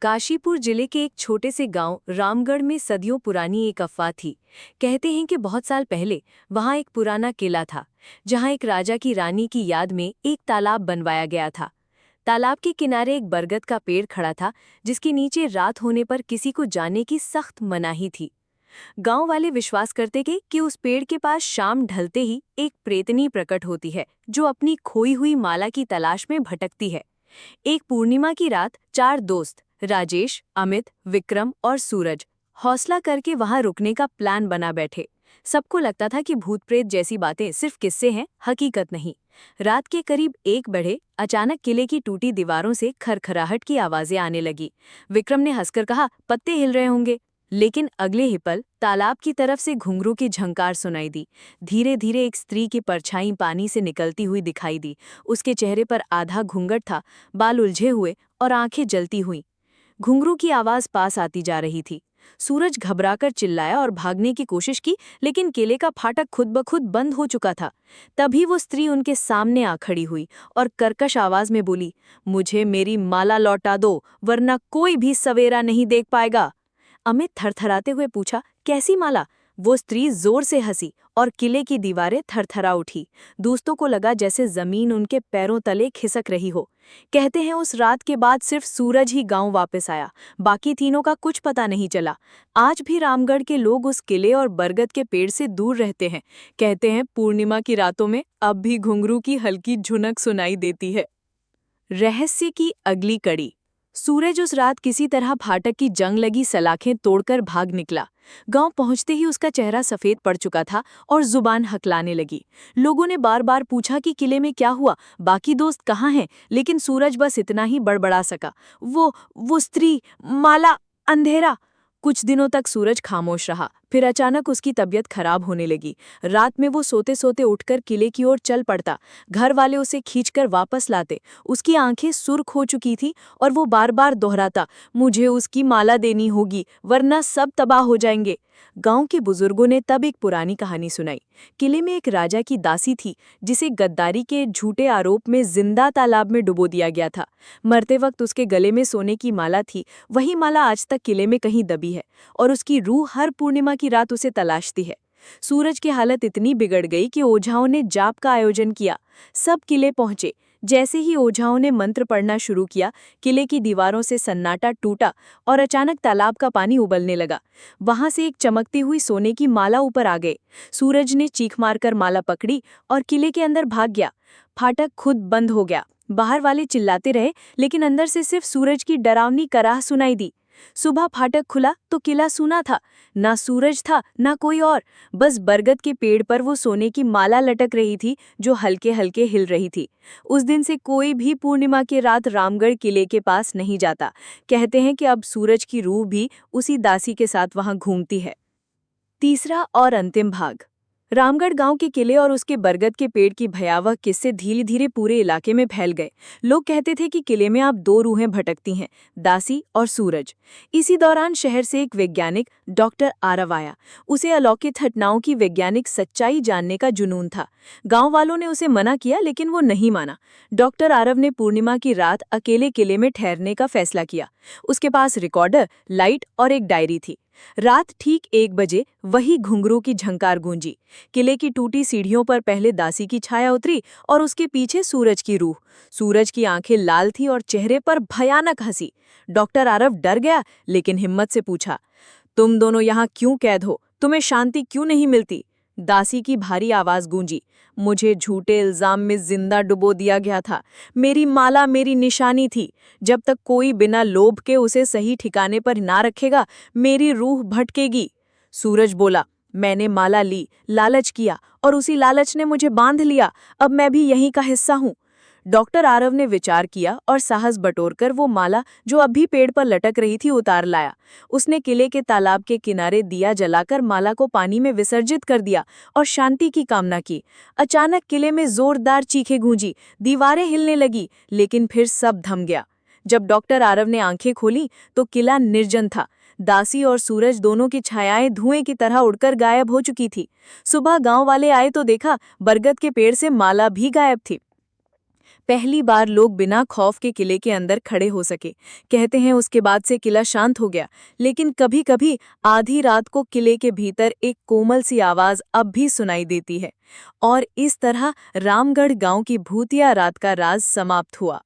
काशीपुर जिले के एक छोटे से गांव रामगढ़ में सदियों पुरानी एक अफवाह थी। कहते हैं कि बहुत साल पहले वहां एक पुराना किला था, जहां एक राजा की रानी की याद में एक तालाब बनवाया गया था। तालाब के किनारे एक बरगद का पेड़ खड़ा था, जिसके नीचे रात होने पर किसी को जाने की सख्त मनाही थी। गांव वाले विश्वास करते थे कि उस पेड़ के पास शाम ढलते ही एक प्रेतनी प्रकट होती है, जो अपनी खोई हुई माला की तलाश में भटकती है। एक पूर्णिमा की रात 4 दोस्त राजेश, अमित, विक्रम और सूरज हौसला करके वहां रुकने का प्लान बना बैठे। सबको लगता था कि भूत प्रेत जैसी बातें सिर्फ किस्से हैं, हकीकत नहीं। रात के करीब 1 बजे अचानक किले की टूटी दीवारों से खरखराहट की आवाजें आने लगी। विक्रम ने हंसकर कहा, पत्ते हिल रहे होंगे। लेकिन अगले ही पल तालाब की तरफ से घुंघरू की झंकार सुनाई दी। धीरे धीरे एक स्त्री की परछाई पानी से निकलती हुई दिखाई दी। उसके चेहरे पर आधा घूंघट था, बाल उलझे हुए और आंखें जलती हुई। घुंघरू की आवाज पास आती जा रही थी। सूरज घबराकर चिल्लाया और भागने की कोशिश की, लेकिन किले का फाटक खुद ब खुद बंद हो चुका था। तभी वो स्त्री उनके सामने आ खड़ी हुई और कर्कश आवाज में बोली, मुझे मेरी माला लौटा दो, वरना कोई भी सवेरा नहीं देख पाएगा। अमित थरथराते हुए पूछा, कैसी माला? वो स्त्री जोर से हंसी और किले की दीवारें थरथरा उठी। दोस्तों को लगा जैसे जमीन उनके पैरों तले खिसक रही हो। कहते हैं उस रात के बाद सिर्फ सूरज ही गांव वापस आया, बाकी तीनों का कुछ पता नहीं चला। आज भी रामगढ़ के लोग उस किले और बरगद के पेड़ से दूर रहते हैं। कहते हैं पूर्णिमा की रातों में अब भी घुंघरू की हल्की झुनक सुनाई देती है। रहस्य की अगली कड़ी। सूरज उस रात किसी तरह फाटक की जंग लगी सलाखें तोड़कर भाग निकला। गांव पहुंचते ही उसका चेहरा सफेद पड़ चुका था और जुबान हकलाने लगी। लोगों ने बार बार पूछा कि किले में क्या हुआ, बाकी दोस्त कहाँ हैं, लेकिन सूरज बस इतना ही बड़बड़ा सका, वो स्त्री, माला, अंधेरा। कुछ दिनों तक सूरज खामोश रहा, फिर अचानक उसकी तबीयत खराब होने लगी। रात में वो सोते सोते उठकर किले की ओर चल पड़ता। घर वाले उसे खींचकर वापस लाते। उसकी आंखें सुर्ख हो चुकी थी और वो बार बार दोहराता, मुझे उसकी माला देनी होगी, वरना सब तबाह हो जाएंगे। गांव के बुजुर्गों ने तब एक पुरानी कहानी सुनाई। किले में एक राजा की दासी थी, जिसे गद्दारी के झूठे आरोप में जिंदा तालाब में डुबो दिया गया था। मरते वक्त उसके गले में सोने की माला थी। वही माला आज तक किले में कहीं दबी है और उसकी रूह हर पूर्णिमा की रात उसे तलाशती है। सूरज की हालत इतनी बिगड़ गई कि ओझाओं ने जाप का आयोजन किया। सब किले पहुंचे। जैसे ही ओझाओं ने मंत्र पढ़ना शुरू किया, किले की दीवारों से सन्नाटा टूटा और अचानक तालाब का पानी उबलने लगा। वहां से एक चमकती हुई सोने की माला ऊपर आ गई। सूरज ने चीख मारकर माला पकड़ी और किले के अंदर भाग गया। फाटक खुद बंद हो गया। बाहर वाले चिल्लाते रहे, लेकिन अंदर से सिर्फ सूरज की डरावनी कराह सुनाई दी। सुबह फाटक खुला तो किला सूना था। ना सूरज था, ना कोई और। बस बरगद के पेड़ पर वो सोने की माला लटक रही थी, जो हल्के हल्के हिल रही थी। उस दिन से कोई भी पूर्णिमा की रात रामगढ़ किले के पास नहीं जाता। कहते हैं कि अब सूरज की रूह भी उसी दासी के साथ वहां घूमती है। तीसरा और अंतिम भाग। रामगढ़ गांव के किले और उसके बरगद के पेड़ की भयावह किस्से धीरे धीरे पूरे इलाके में फैल गए। लोग कहते थे कि किले में अब 2 रूहें भटकती हैं, दासी और सूरज। इसी दौरान शहर से एक वैज्ञानिक डॉक्टर आरव आया। उसे अलौकिक घटनाओं की वैज्ञानिक सच्चाई जानने का जुनून था। गांव वालों ने उसे मना किया, लेकिन वो नहीं माना। डॉक्टर आरव ने पूर्णिमा की रात अकेले किले में ठहरने का फैसला किया। उसके पास रिकॉर्डर, लाइट और एक डायरी थी। रात ठीक 1 बजे वही घुंघरू की झंकार गूंजी। किले की टूटी सीढ़ियों पर पहले दासी की छाया उतरी और उसके पीछे सूरज की रूह। सूरज की आंखें लाल थी और चेहरे पर भयानक हंसी। डॉक्टर आरव डर गया, लेकिन हिम्मत से पूछा, तुम दोनों यहाँ क्यों कैद हो? तुम्हें शांति क्यों नहीं मिलती? दासी की भारी आवाज गूंजी, मुझे झूठे इल्जाम में जिंदा डुबो दिया गया था। मेरी माला मेरी निशानी थी। जब तक कोई बिना लोभ के उसे सही ठिकाने पर ना रखेगा, मेरी रूह भटकेगी। सूरज बोला, मैंने माला ली, लालच किया और उसी लालच ने मुझे बांध लिया। अब मैं भी यहीं का हिस्सा हूँ। डॉक्टर आरव ने विचार किया और साहस बटोरकर वो माला जो अभी पेड़ पर लटक रही थी उतार लाया। उसने किले के तालाब के किनारे दिया जलाकर माला को पानी में विसर्जित कर दिया और शांति की कामना की। अचानक किले में जोरदार चीखें गूंजी, दीवारें हिलने लगी, लेकिन फिर सब थम गया। जब डॉक्टर आरव ने आंखें खोली तो किला निर्जन था। दासी और सूरज दोनों की छायाएं धुएं की तरह उड़कर गायब हो चुकी थी। सुबह गांव वाले आए तो देखा बरगद के पेड़ से माला भी गायब थी। पहली बार लोग बिना खौफ के किले के अंदर खड़े हो सके। कहते हैं उसके बाद से किला शांत हो गया, लेकिन कभी-कभी आधी रात को किले के भीतर एक कोमल सी आवाज अब भी सुनाई देती है। और इस तरह रामगढ़ गांव की भूतिया रात का राज समाप्त हुआ।